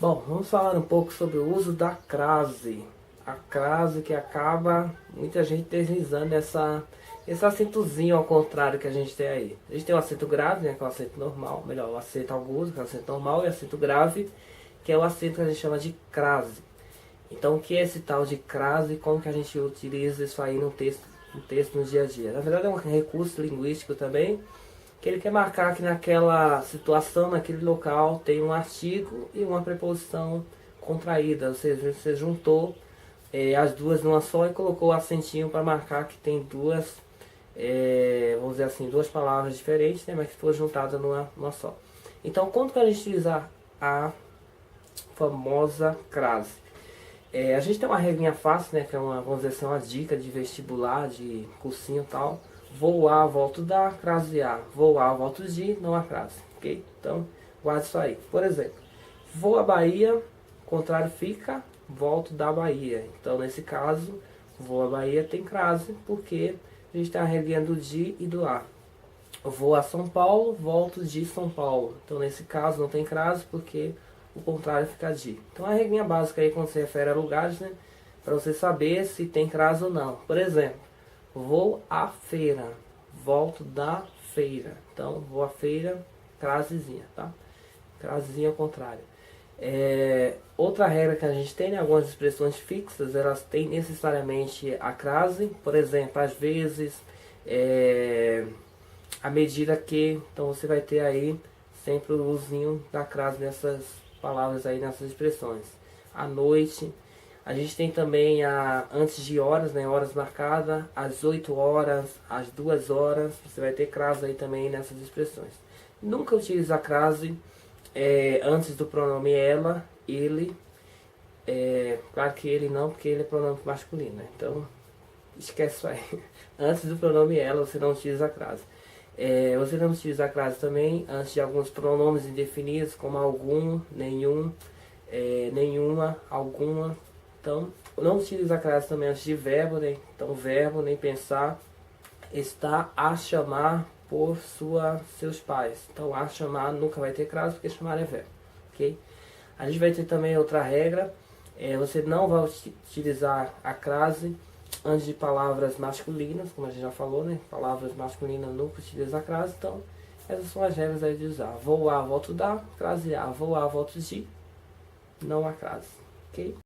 Bom, vamos falar um pouco sobre o uso da crase. A crase que acaba muita gente deslizando esse acentozinho ao contrário que a gente tem aí. A gente tem o acento grave, né, que é o acento normal, melhor, o acento agudo, que é o acento normal, e o acento grave, que é o acento que a gente chama de crase. Então, o que é esse tal de crase e como que a gente utiliza isso aí no texto no dia a dia? Na verdade, é um recurso linguístico também, que ele quer marcar que naquela situação, naquele local, tem um artigo e uma preposição contraída, ou seja, você juntou as duas numa só e colocou o acentinho para marcar que tem duas, vamos dizer assim, duas palavras diferentes, né, mas que foram juntadas numa só. Então, quando que a gente utiliza a famosa crase? A gente tem uma regrinha fácil, né, que é uma, vamos dizer assim, uma dica de vestibular, de cursinho e tal. Vou a, volto da, crase a. Vou a, volto de, não a crase, ok? Então, guarde isso aí. Por exemplo, vou à Bahia, contrário fica, volto da Bahia. Então, nesse caso, vou à Bahia tem crase, porque a gente tem a regrinha do de e do a. Vou a São Paulo, volto de São Paulo. Então, nesse caso, não tem crase, porque o contrário fica de. Então, a regrinha básica aí, quando se refere a lugares, né? Para você saber se tem crase ou não. Por exemplo, vou à feira, volto da feira. Então, vou à feira, crasezinha, tá? Crasezinha ao contrário. Outra regra que a gente tem, né, algumas expressões fixas, elas têm necessariamente a crase. Por exemplo, às vezes, à medida que, então você vai ter aí sempre o usinho da crase nessas palavras aí, nessas expressões. À noite, a gente tem também a antes de horas, né, horas marcadas, às 8 horas, às 2 horas, você vai ter crase aí também nessas expressões. Nunca utilize a crase antes do pronome ela, ele, claro que ele não, porque ele é pronome masculino, né? Então esquece isso aí. Antes do pronome ela, você não utiliza a crase. Você não utiliza a crase também antes de alguns pronomes indefinidos, como algum, nenhum, nenhuma, alguma. Então, não utiliza a crase também antes de verbo, né? Então, verbo, nem pensar, está a chamar por seus pais. Então, a chamar nunca vai ter crase, porque chamar é verbo, ok? A gente vai ter também outra regra, você não vai utilizar a crase antes de palavras masculinas, como a gente já falou, né? Palavras masculinas nunca utiliza a crase, então essas são as regras aí de usar. Vou a, volto da, crase a, vou a, volto de, não a crase, ok?